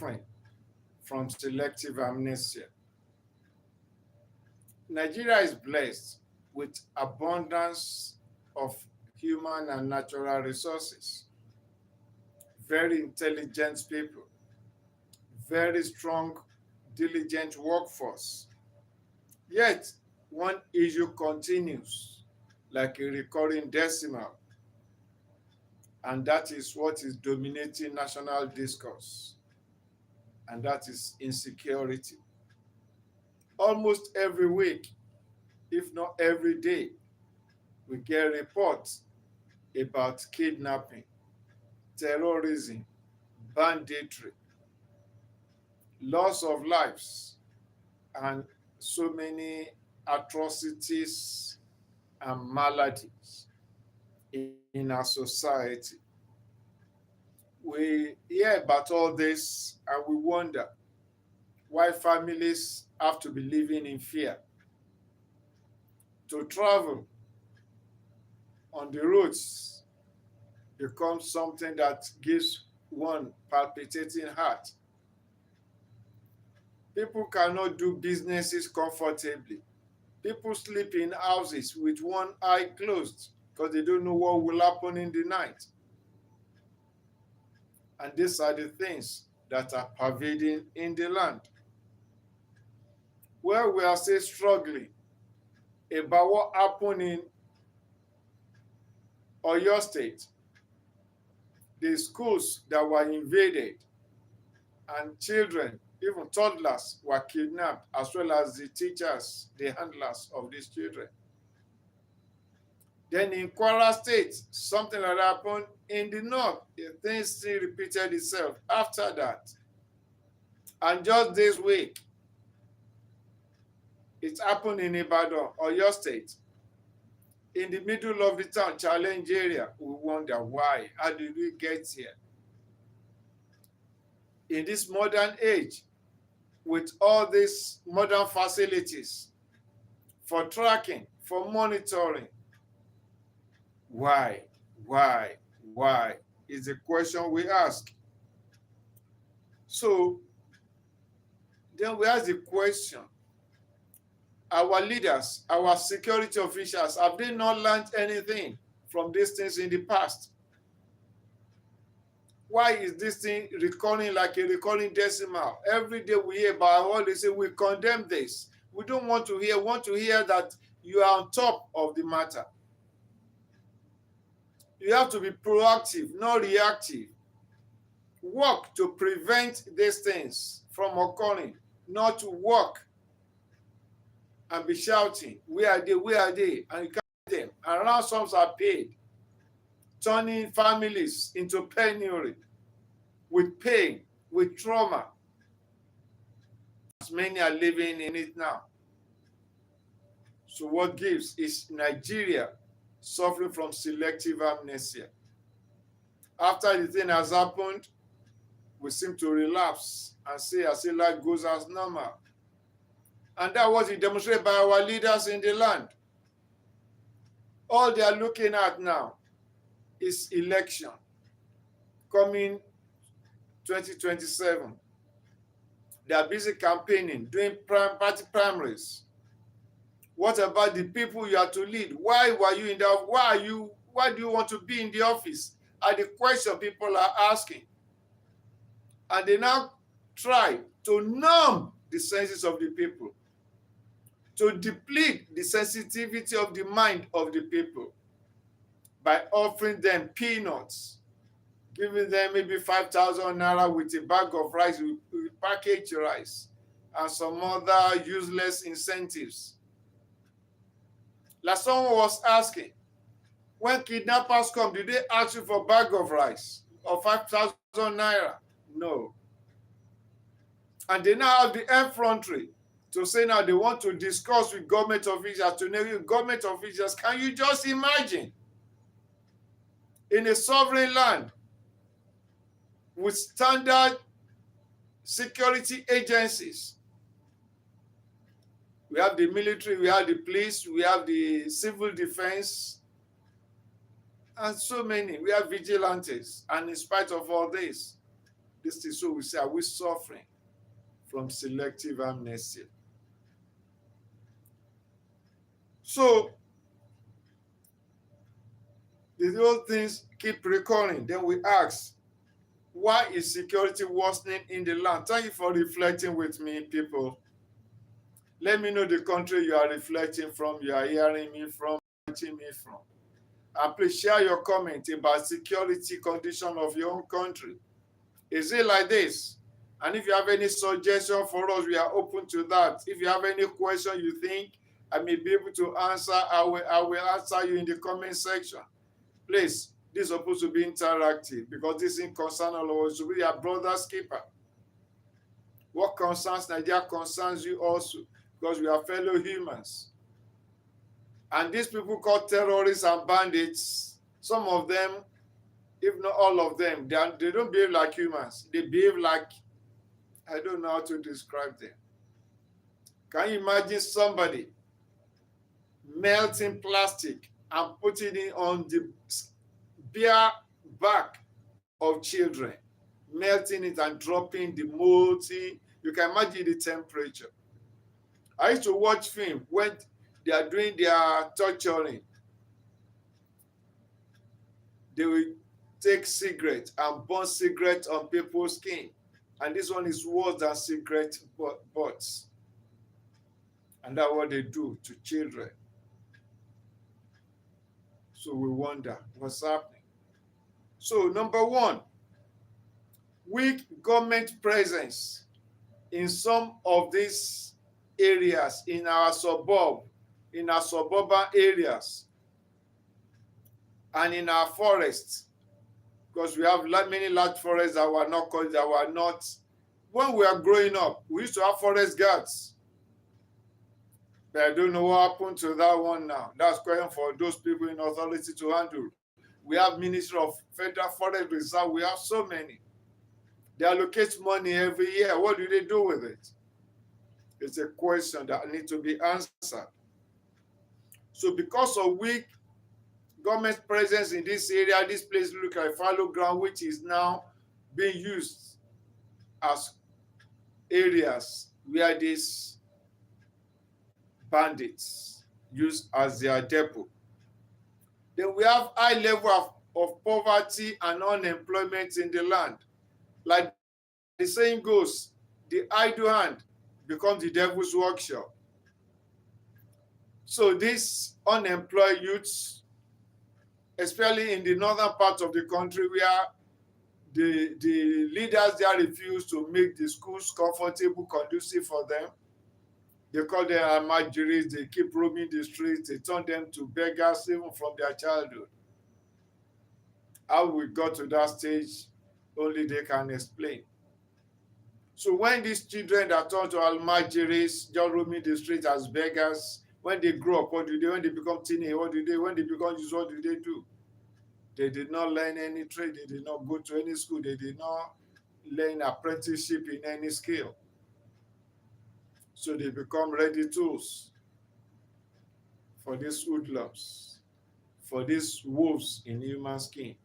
suffering from selective amnesia. Nigeria is blessed with abundance of human and natural resources, very intelligent people, very strong, diligent workforce. Yet, one issue continues like a recurring decimal, and that is what is dominating national discourse, and that is insecurity. Almost every week, if not every day, we get reports about kidnapping, terrorism, banditry, loss of lives, and so many atrocities and maladies in our society. We hear about all this and we wonder why families have to be living in fear. To travel on the roads becomes something that gives one palpitating heart. People cannot do businesses comfortably. People sleep in houses with one eye closed because they don't know what will happen in the night. And these are the things that are pervading in the land. Where we are still struggling about what happened in Oyo State, the schools that were invaded, and children, even toddlers, were kidnapped, as well as the teachers, the handlers of these children. Then in Kwara State, something like that happened in the north. The thing still repeated itself after that. And just this week, it happened in Ibadan, Oyo State. In the middle of the town, challenge area, we wonder why. How did we get here? In this modern age, with all these modern facilities for tracking, for monitoring, why is the question we ask. So then we ask the question, our leaders, our security officials, have they not learned anything from these things in the past? Why is this thing recurring like a recurring decimal? Every day we hear about what they say, we condemn this. We don't want to hear that you are on top of the matter. You have to be proactive, not reactive. Work to prevent these things from occurring, not to work and be shouting, where are they, where are they? And you can't get them. And ransoms are paid, turning families into penury, with pain, with trauma. As many are living in it now. So what gives is Nigeria suffering from selective amnesia. After the thing has happened, we seem to relapse and say, I say life goes as normal. And that was demonstrated by our leaders in the land. All they are looking at now is election coming 2027. They are busy campaigning, doing party primaries. What about the people you are to lead? Why were you in the office? Why do you want to be in the office? Are the question people are asking. And they now try to numb the senses of the people, to deplete the sensitivity of the mind of the people by offering them peanuts, giving them maybe 5,000 naira with a bag of rice, with packaged rice, and some other useless incentives. Like someone was asking, when kidnappers come, do they ask you for a bag of rice or 5,000 naira? No. And they now have the effrontery to say now they want to discuss with government officials, to name government officials. Can you just imagine? In a sovereign land with standard security agencies, we have the military, we have the police, we have the civil defense, and so many. We have vigilantes. And in spite of all this, This is so we say, are we suffering from selective amnesia? So these old things keep recurring. Then we ask, why is security worsening in the land? Thank you for reflecting with me, people. Let me know the country you are reflecting from, you are hearing me from, watching me from. And please share your comment about security condition of your own country. Is it like this? And if you have any suggestion for us, we are open to that. If you have any question you think I may be able to answer, I will answer you in the comment section. Please, this is supposed to be interactive because this thing concerns all of us. So we are brother's keeper. What concerns Nigeria concerns you also, because we are fellow humans. And these people called terrorists and bandits, some of them, if not all of them, they don't behave like humans. They behave like, I don't know how to describe them. Can you imagine somebody melting plastic and putting it on the bare back of children, melting it and dropping the molten? You can imagine the temperature. I used to watch film when they are doing their torturing. They will take cigarettes and burn cigarettes on people's skin. And this one is worse than cigarette butts. And that's what they do to children. So we wonder what's happening. So number one, weak government presence in some of these areas in our suburban areas and in our forests, because we have many large forests that were not. When we are growing up, we used to have forest guards. But I don't know what happened to that one now. That's question for those people in authority to handle. We have Ministry of Federal Forest Reserve. We have so many. They allocate money every year. What do they do with it? It's a question that needs to be answered. So because of weak government presence in this area, this place looks like fallow ground, which is now being used as areas where these bandits use as their depot. Then we have high level of poverty and unemployment in the land. Like the saying goes, the idle hand becomes the devil's workshop. So these unemployed youths, especially in the northern part of the country where the leaders there refuse to make the schools comfortable, conducive for them. They call them almajiris. They keep roaming the streets. They turn them to beggars even from their childhood. How we got to that stage, only they can explain. So when these children that turn to almajiris, just roaming the streets as beggars, when they grow up, what do they? When they become teenagers, what do they? When they become youth, what do they do? They did not learn any trade. They did not go to any school. They did not learn apprenticeship in any skill. So they become ready tools for these hoodlums, for these wolves in human skin.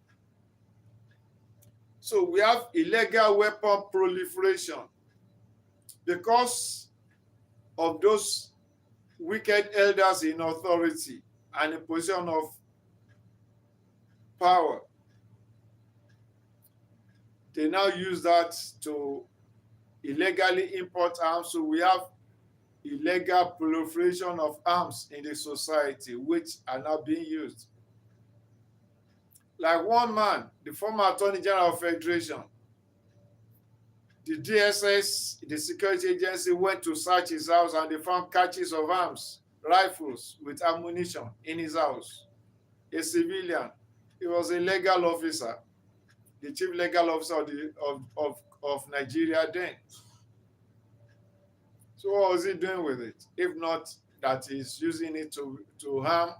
So we have illegal weapon proliferation because of those wicked elders in authority and in position of power. They now use that to illegally import arms. So we have illegal proliferation of arms in the society, which are now being used. Like one man, the former Attorney General of Federation, the DSS, the security agency, went to search his house and they found caches of arms, rifles with ammunition in his house. A civilian. He was a legal officer, the chief legal officer of Nigeria then. So what was he doing with it? If not that he's using it to harm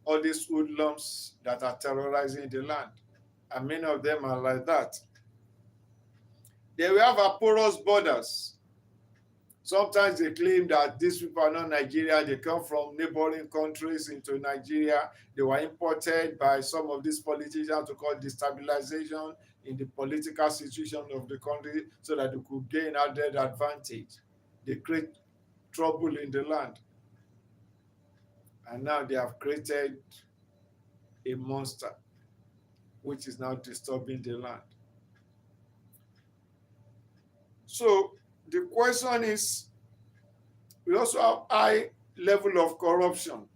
all these hoodlums that are terrorizing the land. And many of them are like that. Then we have our porous borders. Sometimes they claim that these people are not Nigeria. They come from neighboring countries into Nigeria. They were imported by some of these politicians to call destabilization. in the political situation of the country so that they could gain added advantage. They create trouble in the land. And now they have created a monster which is now disturbing the land. So the question is, we also have high level of corruption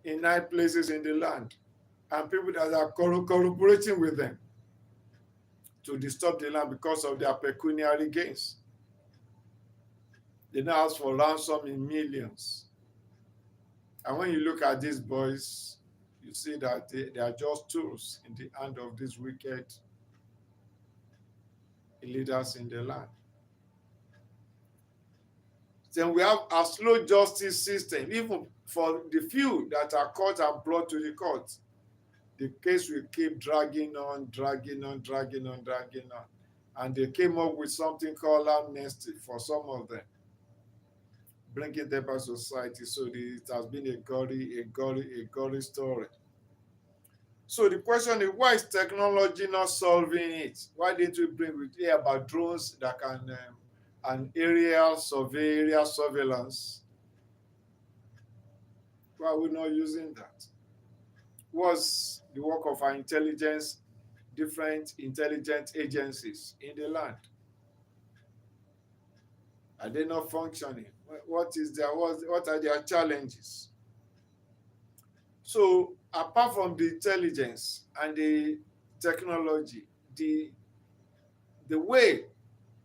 in high places in the land, and people that are cooperating with them to disturb the land because of their pecuniary gains. They now ask for ransom in millions. And when you look at these boys, you see that they are just tools in the hand of these wicked leaders in the land. Then we have a slow justice system, even for the few that are caught and brought to the court. The case will keep dragging on. And they came up with something called amnesty for some of them, bringing them back to society. So it has been a gory story. So the question is, why is technology not solving it? Why didn't we hear about drones that can and aerial surveillance? Why are we not using that? Was the work of our different intelligence agencies in the land? Are they not functioning? What are their challenges? So apart from the intelligence and the technology, the way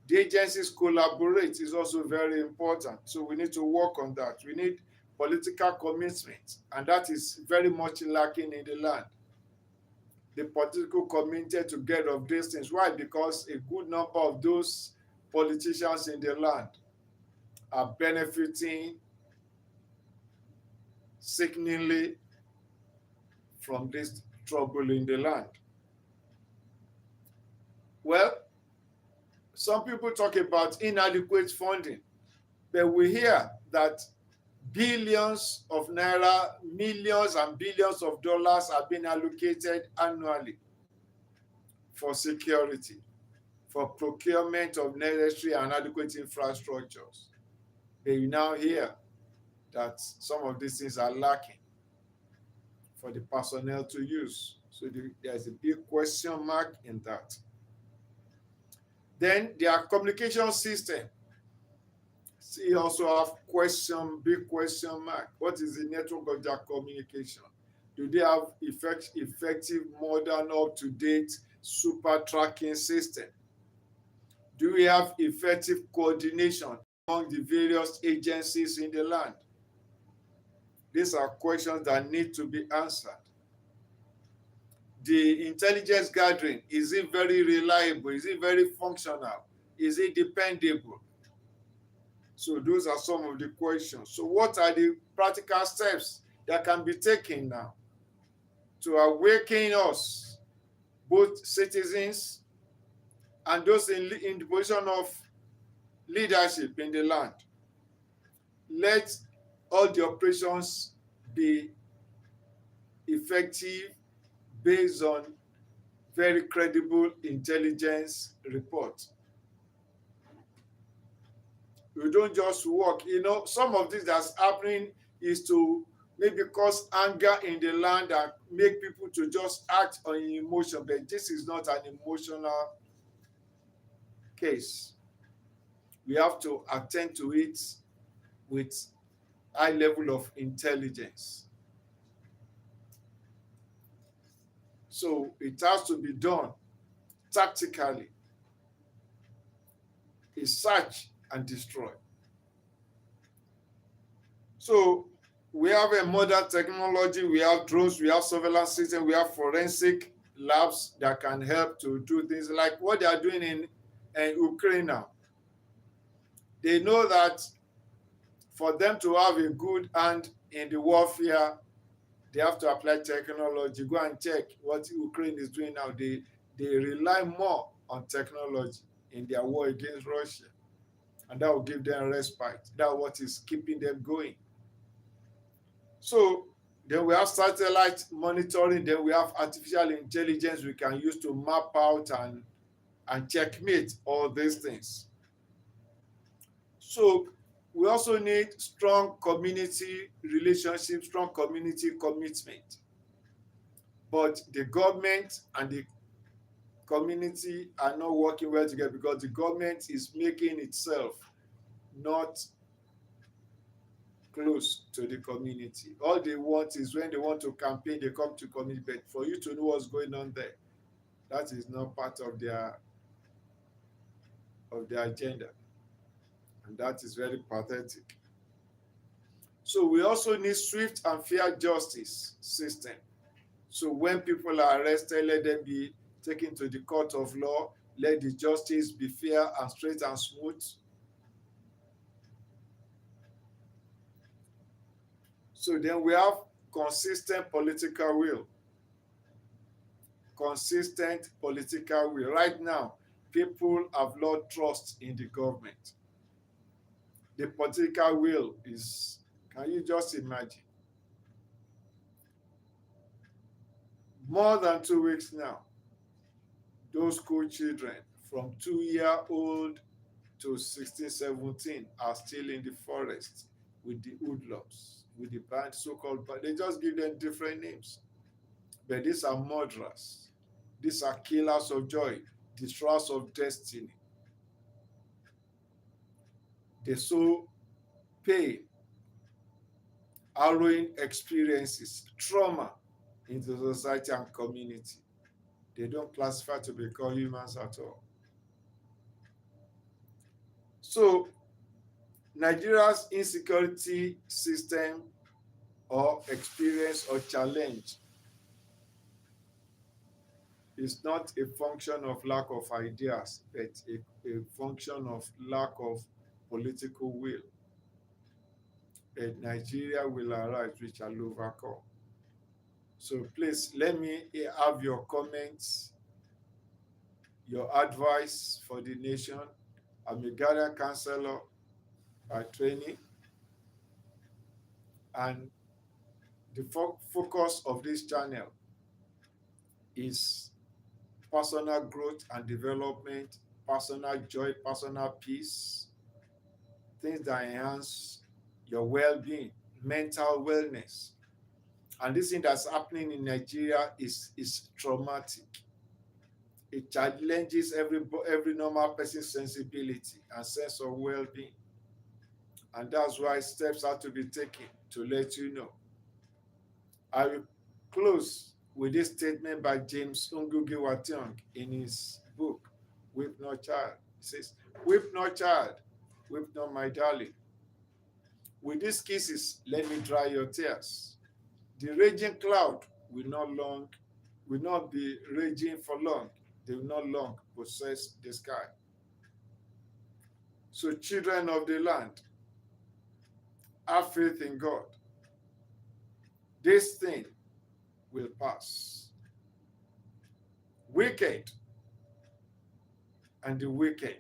the agencies collaborate is also very important. So we need to work on that. We need political commitment, and that is very much lacking in the land. The political commitment to get of these things. Why? Because a good number of those politicians in the land are benefiting sickeningly from this trouble in the land. Well, some people talk about inadequate funding, but we hear that billions of naira, millions and billions of dollars are being allocated annually for security, for procurement of necessary and adequate infrastructures. But you now hear that some of these things are lacking for the personnel to use. So there's a big question mark in that. Then their communication system. See, also have big question mark. What is the network of their communication? Do they have effective, modern, up-to-date super tracking system? Do we have effective coordination among the various agencies in the land? These are questions that need to be answered. The intelligence gathering, is it very reliable? Is it very functional? Is it dependable? So those are some of the questions. So what are the practical steps that can be taken now to awaken us, both citizens and those in the position of leadership in the land? Let all the operations be effective based on very credible intelligence reports. We don't just work. Some of this that's happening is to maybe cause anger in the land and make people to just act on emotion, but this is not an emotional case. We have to attend to it with high level of intelligence. So it has to be done tactically. It's search and destroy. So we have a modern technology, we have drones, we have surveillance systems, we have forensic labs that can help to do things like what they are doing in Ukraine now. They know that for them to have a good hand in the warfare, they have to apply technology. Go and check what Ukraine is doing now. They rely more on technology in their war against Russia. And that will give them respite. That's what is keeping them going. So Then we have satellite monitoring. Then we have artificial intelligence we can use to map out and checkmate all these things. So we also need strong community relationship, strong community commitment. But the government and the community are not working well together because the government is making itself not close to the community. All they want is when they want to campaign, they come to community. But for you to know what's going on there, that is not part of their agenda. And that is very pathetic. So we also need swift and fair justice system. So when people are arrested, let them be taken to the court of law. Let the justice be fair and straight and smooth. So then we have consistent political will. Consistent political will. Right now, people have lost trust in the government. The political will is, can you just imagine? More than 2 weeks now, those school children from 2-year-old to 16, 17 are still in the forest with the hoodlums, with the band, so-called band. They just give them different names. But these are murderers. These are killers of joy, destroyers of destiny. They sow pain, harrowing experiences, trauma into society and community. They don't classify to be called humans at all. So Nigeria's insecurity system or experience or challenge is not a function of lack of ideas, but a function of lack of political will. And Nigeria will arise, which shall overcome. So please let me have your comments, your advice for the nation. I'm a guardian counselor by training, and the focus of this channel is personal growth and development, personal joy, personal peace, things that enhance your well-being, mental wellness. And this thing that's happening in Nigeria is traumatic. It challenges every normal person's sensibility and sense of well-being. And that's why steps have to be taken to let you know. I will close with this statement by James Ngugi Watyong in his book, Weep Not Child. He says, "Weep not, child, weep not, my darling. With these kisses, let me dry your tears. The raging cloud will not be raging for long. They will not long possess the sky. So, children of the land, have faith in God. This thing will pass. Wicked and the wicked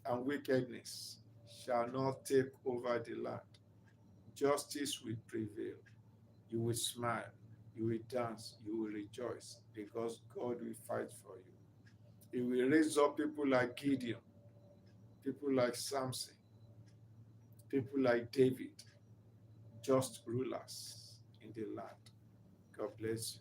and wickedness shall not take over the land. Justice will prevail. You will smile, you will dance, you will rejoice, because God will fight for you. He will raise up people like Gideon, people like Samson, people like David, just rulers in the land. God bless you.